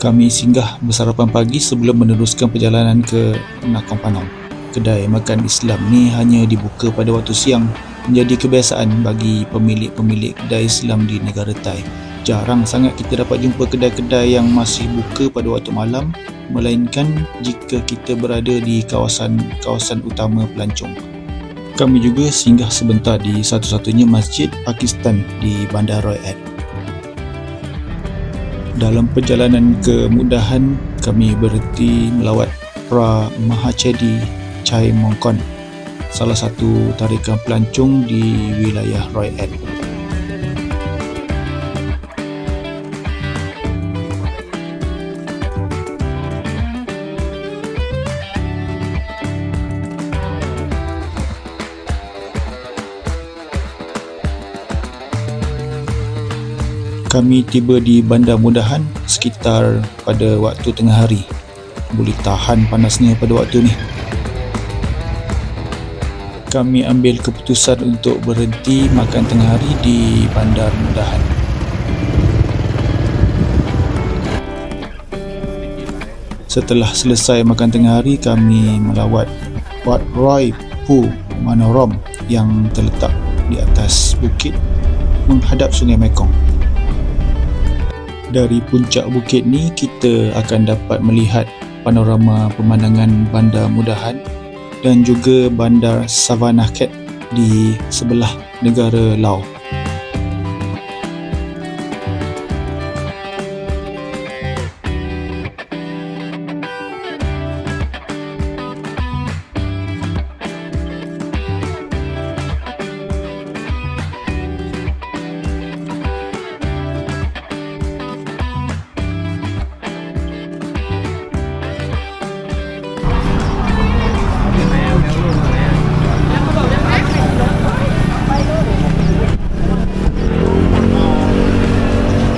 Kami singgah bersarapan pagi sebelum meneruskan perjalanan ke Nakhon Phanom. Kedai makan Islam ni hanya dibuka pada waktu siang, menjadi kebiasaan bagi pemilik-pemilik kedai Islam di negara Thai. Jarang sangat kita dapat jumpa kedai-kedai yang masih buka pada waktu malam, melainkan jika kita berada di kawasan utama pelancong. Kami juga singgah sebentar di satu-satunya masjid Pakistan di Bandar Roy Ed. Dalam perjalanan kemudahan, kami berhenti melawat Pra Mahachedi Chai Mongkon, salah satu tarikan pelancong di wilayah Roy Ed. Kami tiba di Bandar Mudahan sekitar pada waktu tengah hari. Boleh tahan panasnya pada waktu ni. Kami ambil keputusan untuk berhenti makan tengah hari di Bandar Mudahan. Setelah selesai makan tengah hari, kami melawat Wat Roy Pu Manoram yang terletak di atas bukit menghadap Sungai Mekong. Dari puncak bukit ni, kita akan dapat melihat panorama pemandangan Bandar Mudahan dan juga Bandar Savannah Cat di sebelah negara Laos.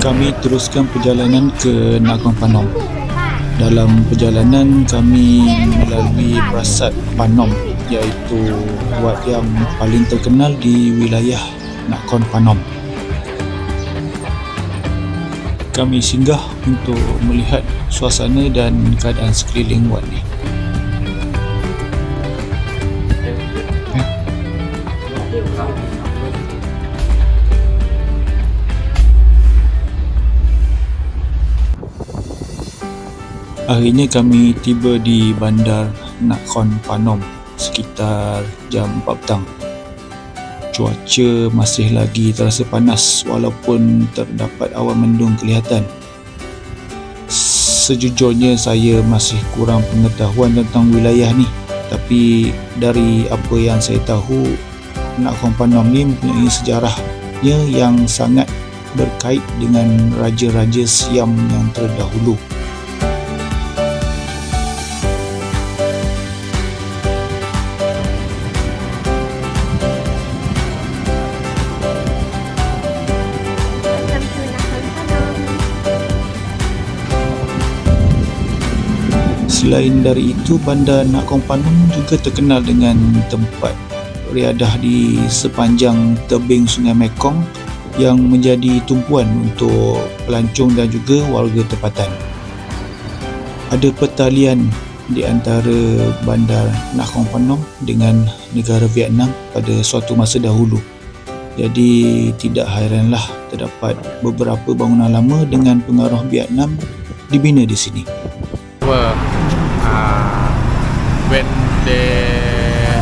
Kami teruskan perjalanan ke Nakhon Phanom. Dalam perjalanan kami melalui Prasat Phanom, iaitu wat yang paling terkenal di wilayah Nakhon Phanom. Kami singgah untuk melihat suasana dan keadaan sekeliling wat ni. Akhirnya kami tiba di Bandar Nakhon Phanom sekitar jam 4 petang. Cuaca masih lagi terasa panas walaupun terdapat awan mendung kelihatan. Sejujurnya saya masih kurang pengetahuan tentang wilayah ni, tapi dari apa yang saya tahu, Nakhon Phanom ni mempunyai sejarahnya yang sangat berkait dengan Raja-Raja Siam yang terdahulu. Selain dari itu, Bandar Nakhon Phanom juga terkenal dengan tempat riadah di sepanjang tebing Sungai Mekong yang menjadi tumpuan untuk pelancong dan juga warga tempatan. Ada pertalian di antara Bandar Nakhon Phanom dengan negara Vietnam pada suatu masa dahulu. Jadi tidak hairanlah terdapat beberapa bangunan lama dengan pengaruh Vietnam dibina di sini. When they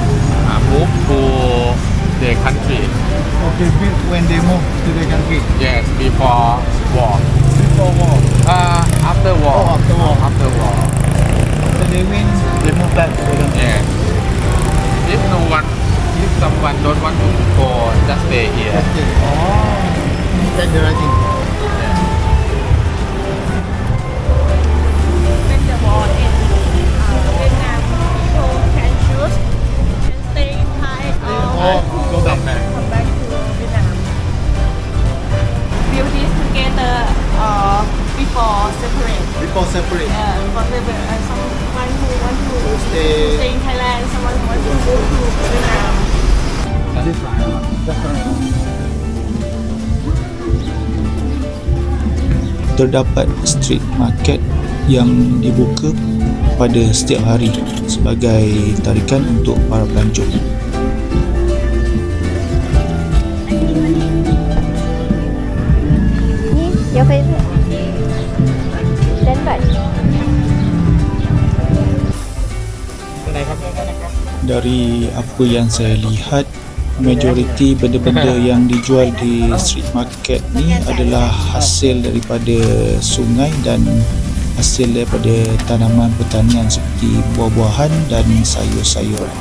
move to their country. Okay, when they move to the country. Yes, before war. Before war. After war. Oh, after war. After war. So they win, they move back to the country. Yes. If someone don't want to go, just stay here. Okay. Oh, that's the right thing. When the war ends, Vietnam people can choose and stay in Thai or Go back. come back to Vietnam. Build this together before separate. Before separate. For someone who want to Stay. stay in Thailand, someone who want to go to Vietnam. That's right. terdapat street market yang dibuka pada setiap hari sebagai tarikan untuk para pelancong. Ni your favorite? Dan baik. Dari apa yang saya lihat, majoriti benda-benda yang dijual di street market ni adalah hasil daripada sungai dan hasil daripada tanaman pertanian seperti buah-buahan dan sayur-sayuran.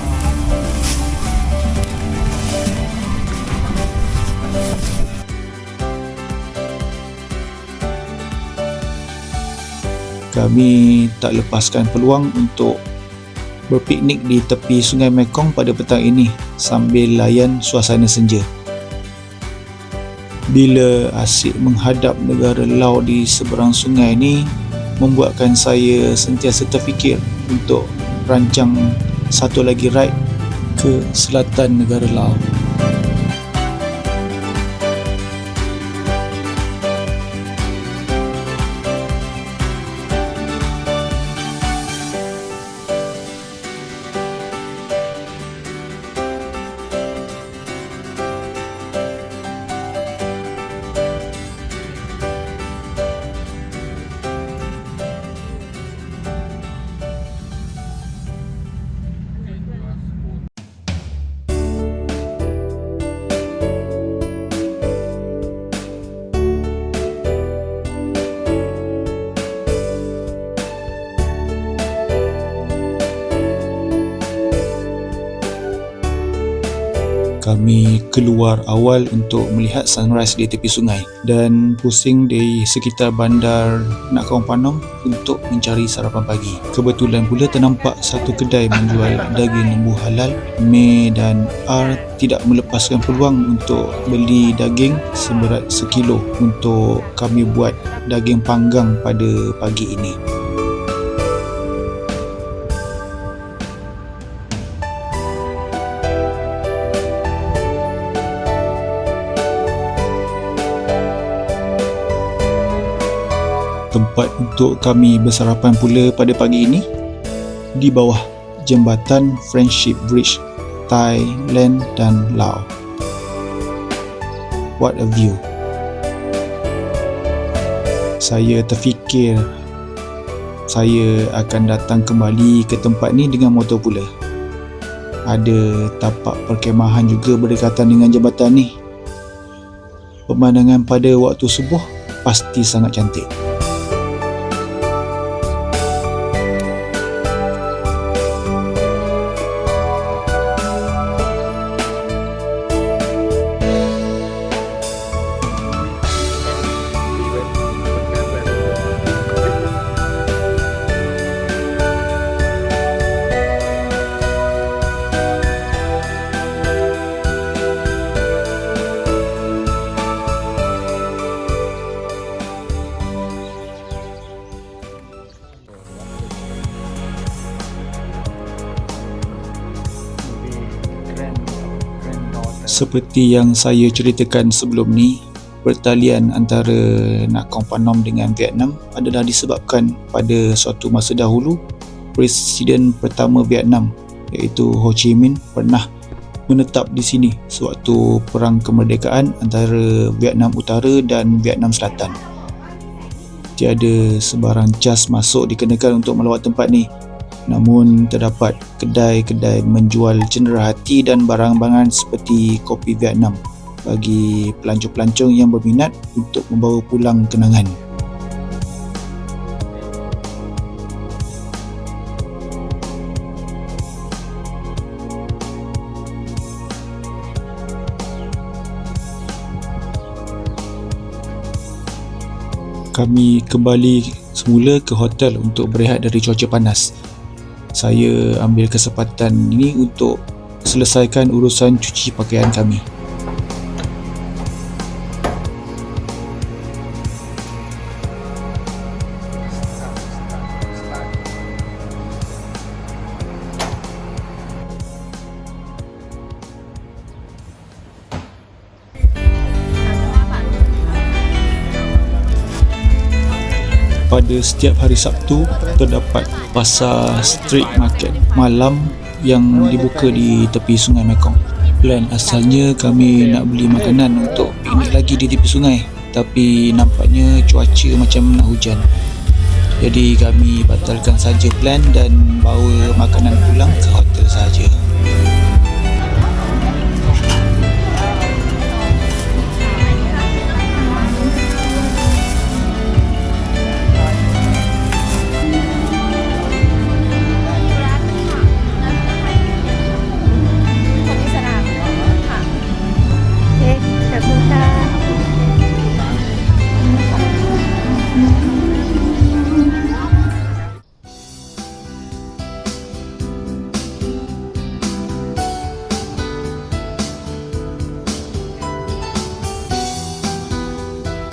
Kami tak lepaskan peluang untuk berpiknik di tepi Sungai Mekong pada petang ini sambil layan suasana senja. Bila asyik menghadap negara laut di seberang sungai ni membuatkan saya sentiasa terfikir untuk rancang satu lagi ride ke selatan negara Laos. Kami keluar awal untuk melihat sunrise di tepi sungai dan pusing di sekitar bandar Nakhon Phanom untuk mencari sarapan pagi. Kebetulan pula ternampak satu kedai menjual daging lembu halal. May dan R tidak melepaskan peluang untuk beli daging seberat 1 kilo untuk kami buat daging panggang pada pagi ini. Tempat untuk kami bersarapan pula pada pagi ini di bawah jambatan Friendship Bridge, Thailand dan Laos. What a view! Saya terfikir saya akan datang kembali ke tempat ni dengan motor pula. Ada tapak perkemahan juga berdekatan dengan jambatan ni. Pemandangan pada waktu subuh pasti sangat cantik. Seperti yang saya ceritakan sebelum ni, pertalian antara Nakhon Phanom dengan Vietnam adalah disebabkan pada suatu masa dahulu Presiden pertama Vietnam iaitu Ho Chi Minh pernah menetap di sini sewaktu perang kemerdekaan antara Vietnam Utara dan Vietnam Selatan. Tiada sebarang cas masuk dikenakan untuk melawat tempat ni. Namun terdapat kedai-kedai menjual cenderahati dan barang-barang seperti kopi Vietnam bagi pelancong-pelancong yang berminat untuk membawa pulang kenangan. Kami kembali semula ke hotel untuk berehat dari cuaca panas. Saya ambil kesempatan ini untuk selesaikan urusan cuci pakaian kami. Pada setiap hari Sabtu terdapat pasar street market malam yang dibuka di tepi Sungai Mekong. Plan asalnya kami nak beli makanan untuk piknik lagi di tepi sungai, tapi nampaknya cuaca macam nak hujan. Jadi kami batalkan saja plan dan bawa makanan pulang ke hotel saja.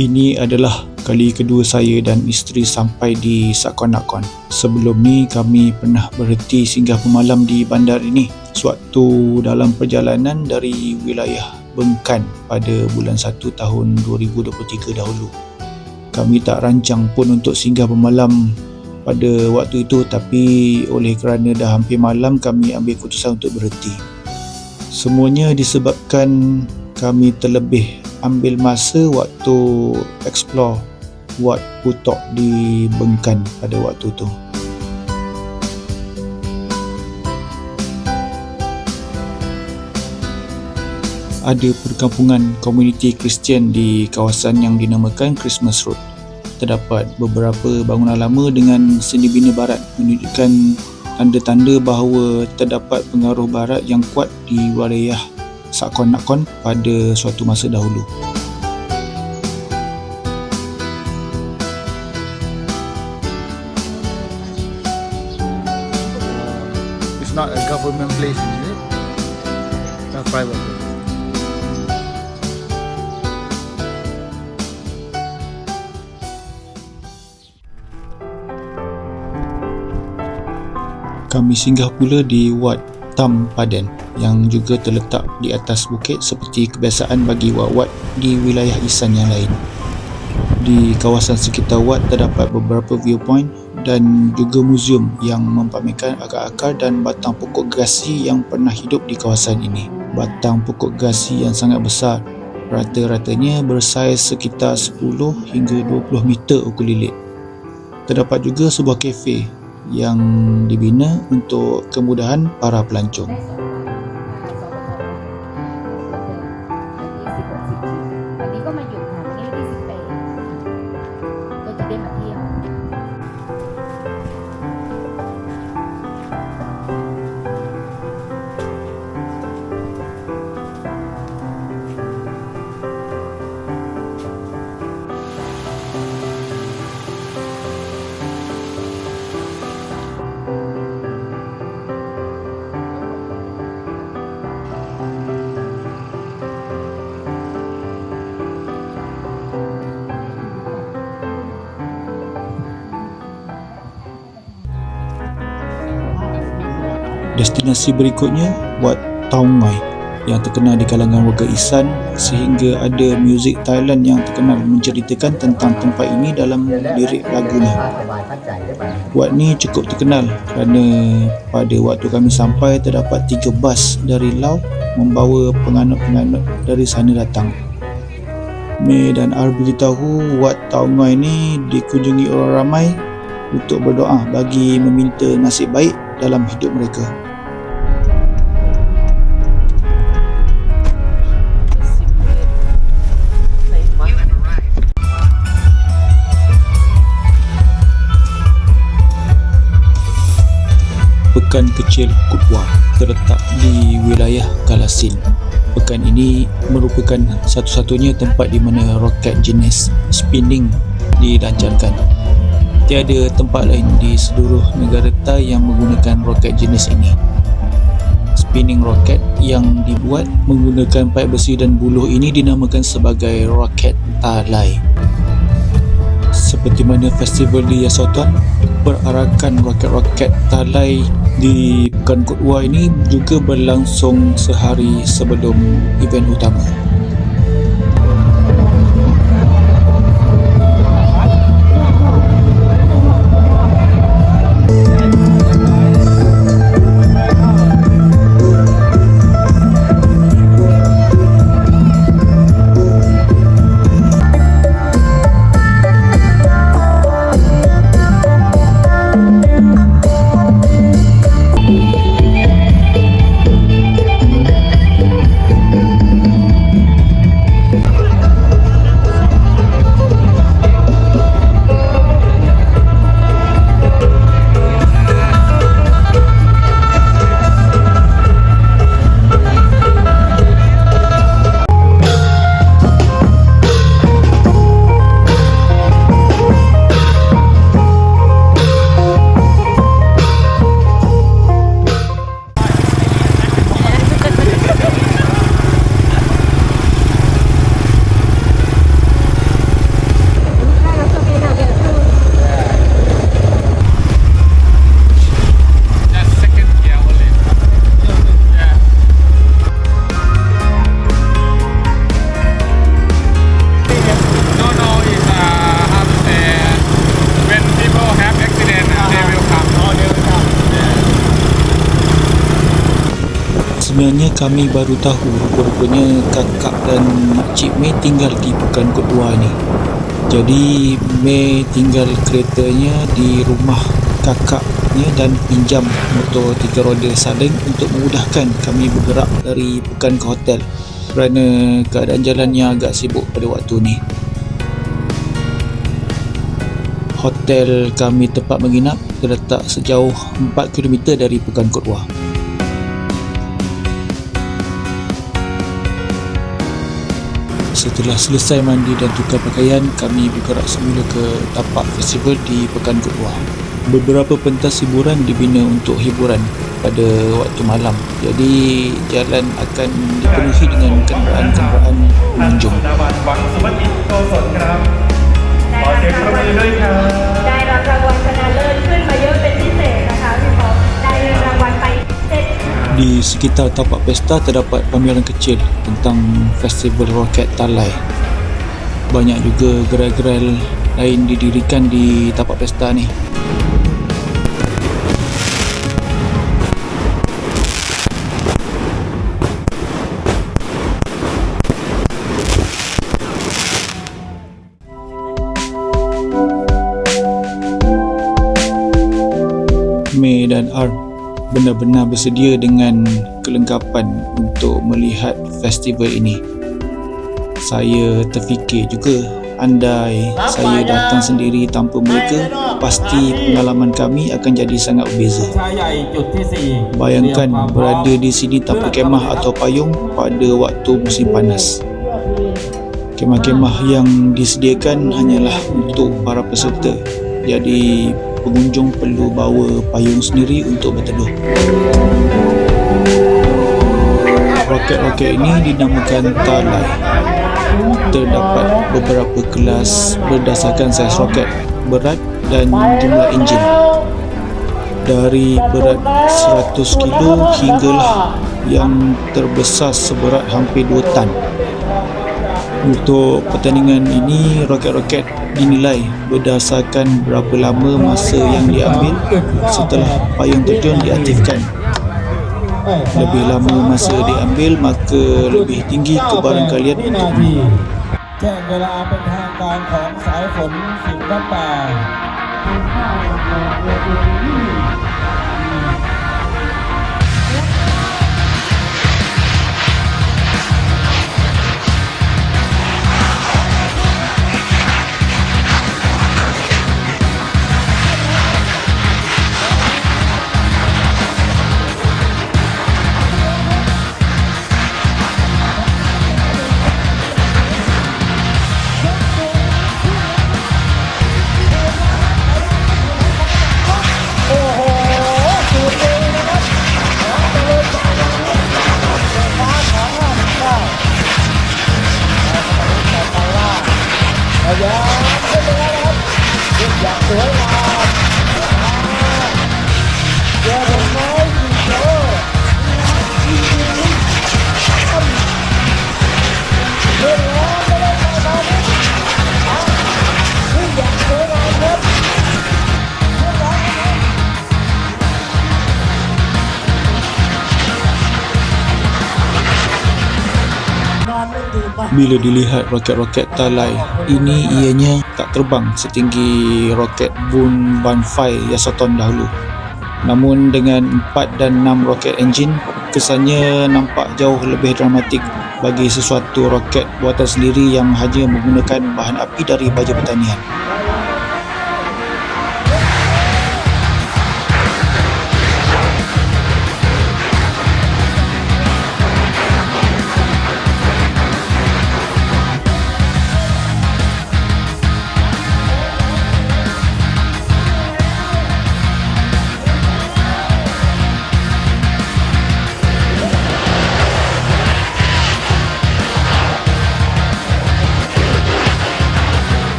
Ini adalah kali kedua saya dan isteri sampai di Sakon Nakhon. Sebelum ni kami pernah berhenti singgah bermalam di bandar ini sewaktu dalam perjalanan dari wilayah Bengkan pada bulan 1 tahun 2023 dahulu. Kami tak rancang pun untuk singgah bermalam pada waktu itu, tapi oleh kerana dah hampir malam kami ambil keputusan untuk berhenti. Semuanya disebabkan kami terlebih ambil masa waktu explore Wat Putok di Bengkan pada waktu tu. Ada perkampungan komuniti Kristian di kawasan yang dinamakan Christmas Road. Terdapat beberapa bangunan lama dengan seni bina barat menunjukkan tanda-tanda bahawa terdapat pengaruh barat yang kuat di wilayah Sakon Nakhon pada suatu masa dahulu. It's not a government place, is it? Not private place. Kami singgah pula di Wat Tam Padan yang juga terletak di atas bukit seperti kebiasaan bagi wat-wat di wilayah Isan yang lain. Di kawasan sekitar wat terdapat beberapa viewpoint dan juga muzium yang mempamerkan akar-akar dan batang pokok gerasi yang pernah hidup di kawasan ini. Batang pokok gerasi yang sangat besar, rata-ratanya bersaiz sekitar 10 hingga 20 meter ukur lilit. Terdapat juga sebuah kafe yang dibina untuk kemudahan para pelancong. Destinasi berikutnya Wat Taungai yang terkenal di kalangan warga Isan, sehingga ada muzik Thailand yang terkenal menceritakan tentang tempat ini dalam lirik lagunya. Wat ni cukup terkenal kerana pada waktu kami sampai terdapat 3 bas dari Laos membawa penganut-penganut dari sana datang. May dan R beritahu Wat Taungai ni dikunjungi orang ramai untuk berdoa bagi meminta nasib baik dalam hidup mereka. Pekan kecil Kutwa terletak di wilayah Kalasin. Pekan ini merupakan satu-satunya tempat di mana roket jenis spinning dilancarkan. Tiada tempat lain di seluruh negara Thai yang menggunakan roket jenis ini. Spinning roket yang dibuat menggunakan paip besi dan buluh ini dinamakan sebagai roket Thalai. Seperti mana festival di Yasothon, perarakan roket-roket Thalai di Pekan Kutwa ini juga berlangsung sehari sebelum event utama. Sebenarnya kami baru tahu rupanya kakak dan makcik Mei tinggal di Pekan Kod 2 ni. Jadi Mei tinggal keretanya di rumah kakaknya dan pinjam motor 3 roda saling untuk memudahkan kami bergerak dari Pekan ke hotel kerana keadaan jalannya agak sibuk pada waktu ni. Hotel kami tempat menginap terletak sejauh 4 km dari Pekan Kod 2. Setelah selesai mandi dan tukar pakaian, kami bergerak semula ke tapak festival di Pekan Kod 2. Beberapa pentas hiburan dibina untuk hiburan pada waktu malam. Jadi jalan akan dipenuhi dengan kenderaan-kenderaan pengunjung. ได้รับรางวัลชนะเลิศขึ้นมาเยอะเป็นพิเศษนะคะพี่ป๊อปได้เงินรางวัลไป7 Di sekitar tapak pesta terdapat pameran kecil tentang festival roket Talai. Banyak juga gerai-gerai lain didirikan di tapak pesta ni. Mei dan Arm benar-benar bersedia dengan kelengkapan untuk melihat festival ini. Saya terfikir juga, andai saya datang sendiri tanpa mereka, pasti pengalaman kami akan jadi sangat berbeza. Bayangkan berada di sini tanpa kemah atau payung pada waktu musim panas. Kemah-kemah yang disediakan hanyalah untuk para peserta. Jadi pengunjung perlu bawa payung sendiri untuk berteduh. Roket-roket ini dinamakan Talai. Terdapat beberapa kelas berdasarkan saiz roket, berat dan jumlah enjin. Dari berat 100 kilo hinggalah yang terbesar seberat hampir 2 tan. Untuk pertandingan ini, roket-roket dinilai berdasarkan berapa lama masa yang diambil setelah payung terjun diaktifkan. Lebih lama masa diambil, maka lebih tinggi kebaran kalian untuk menang. แจ้งเวลาเป็นทางการของสายฝนสิงห์วัดป่า Bila dilihat roket-roket Talai, ini ianya tak terbang setinggi roket Bun Banfai Yasoton dahulu. Namun dengan 4 dan 6 roket enjin, kesannya nampak jauh lebih dramatik bagi sesuatu roket buatan sendiri yang hanya menggunakan bahan api dari baja pertanian.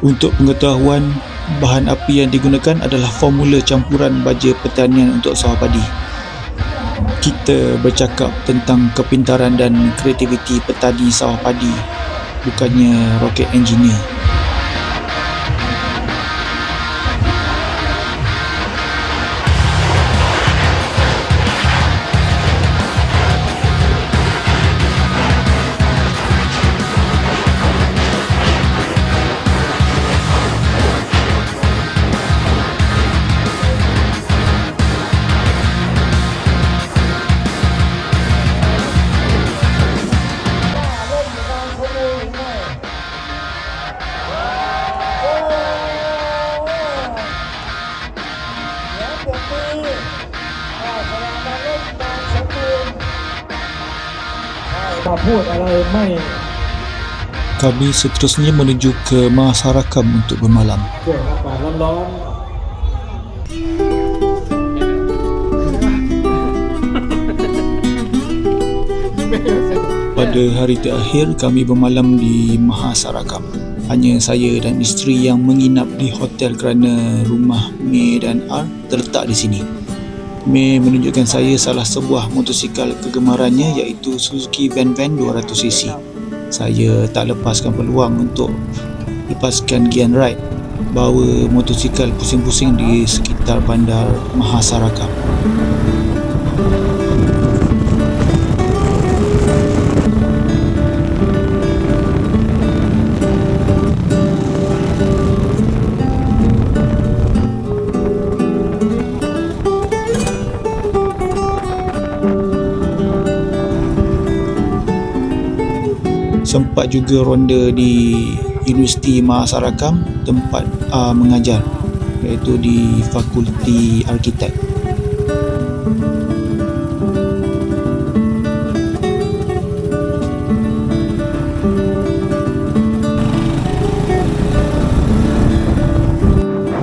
Untuk pengetahuan, bahan api yang digunakan adalah formula campuran baja pertanian untuk sawah padi. Kita bercakap tentang kepintaran dan kreativiti petani sawah padi, bukannya roket engineer.พูดอะไรไม่ Kami seterusnya menuju ke Mahasarakam untuk bermalam. ช่วงอากาศร้อน Pada hari terakhir kami bermalam di Mahasarakam. Hanya saya dan isteri yang menginap di hotel kerana rumah May dan R terletak di sini. May menunjukkan saya salah sebuah motosikal kegemarannya iaitu Suzuki Van-Van 200cc. Saya tak lepaskan peluang untuk lepaskan Gian Ride, bawa motosikal pusing-pusing di sekitar bandar Mahasarakam. Sempat juga ronda di Universiti Mahasarakam tempat mengajar, iaitu di Fakulti Arkitek.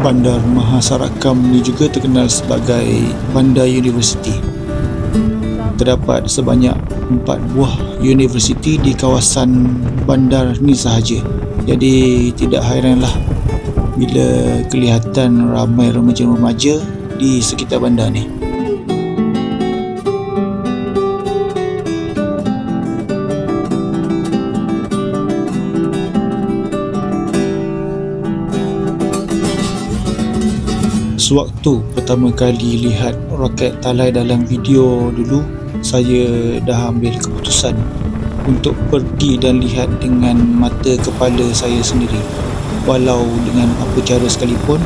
Bandar Mahasarakam ini juga terkenal sebagai bandar universiti. Terdapat sebanyak 4 buah universiti di kawasan bandar ni sahaja. Jadi tidak hairanlah bila kelihatan ramai remaja-remaja di sekitar bandar ni. Sewaktu pertama kali lihat roket talai dalam video dulu, saya dah ambil keputusan untuk pergi dan lihat dengan mata kepala saya sendiri. Walau dengan apa cara sekalipun,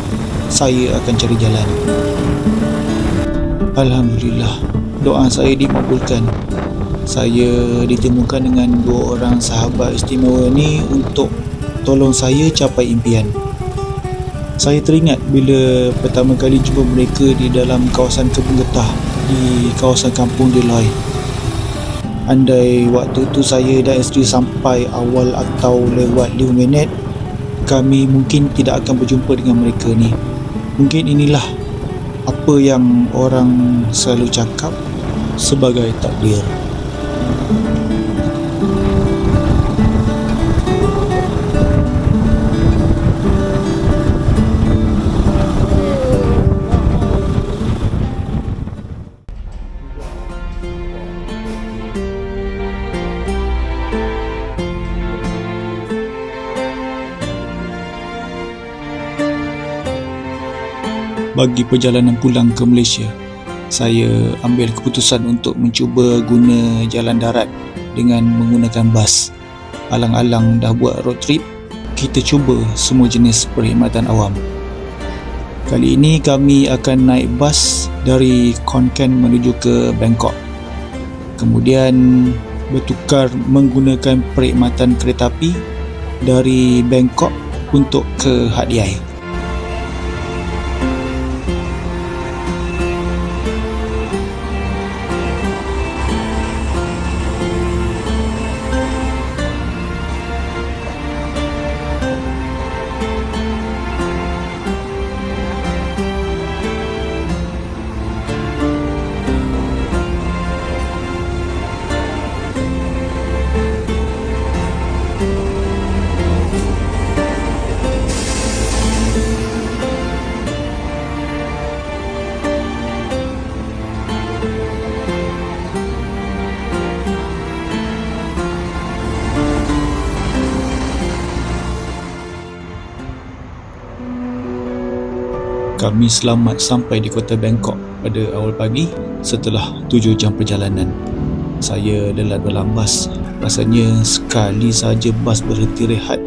saya akan cari jalan. Alhamdulillah, doa saya dimabulkan. Saya ditemukan dengan 2 orang sahabat istimewa ni untuk tolong saya capai impian. Saya teringat bila pertama kali jumpa mereka di dalam kawasan kebun getah di kawasan kampung Deloy. Andai waktu tu saya dan isteri sampai awal atau lewat 5 minit, kami mungkin tidak akan berjumpa dengan mereka ni. Mungkin inilah apa yang orang selalu cakap sebagai takdir. Bagi perjalanan pulang ke Malaysia, saya ambil keputusan untuk mencuba guna jalan darat dengan menggunakan bas. Alang-alang dah buat road trip, kita cuba semua jenis perkhidmatan awam. Kali ini kami akan naik bas dari Khon Kaen menuju ke Bangkok. Kemudian bertukar menggunakan perkhidmatan kereta api dari Bangkok untuk ke Hat Yai. Kami selamat sampai di kota Bangkok pada awal pagi setelah 7 jam perjalanan. Saya lelat berlambas. Rasanya sekali saja bas berhenti rehat,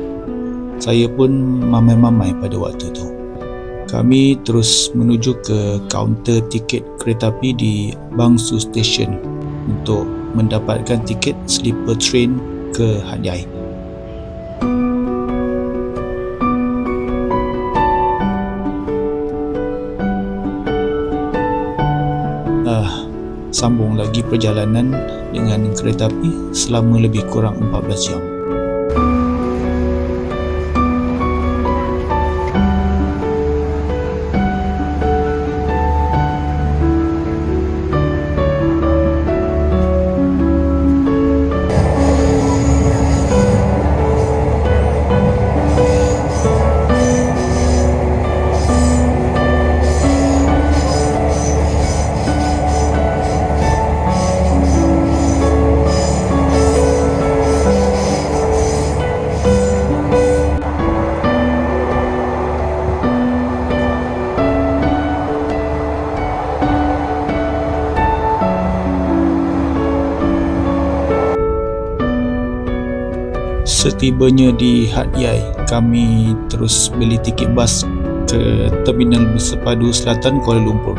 saya pun mamai-mamai pada waktu tu. Kami terus menuju ke kaunter tiket kereta api di Bangsu Station untuk mendapatkan tiket sleeper train ke Hat Yai. Sambung lagi perjalanan dengan kereta api selama lebih kurang 14 jam. Setibanya di Hat Yai, kami terus beli tiket bas ke Terminal Bersepadu Selatan Kuala Lumpur.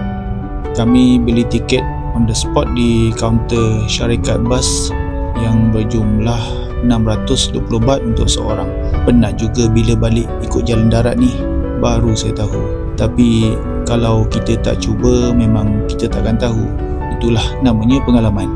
Kami beli tiket on the spot di kaunter syarikat bas yang berjumlah 620 baht untuk seorang. Penat juga bila balik ikut jalan darat ni, baru saya tahu. Tapi kalau kita tak cuba, memang kita takkan tahu. Itulah namanya pengalaman.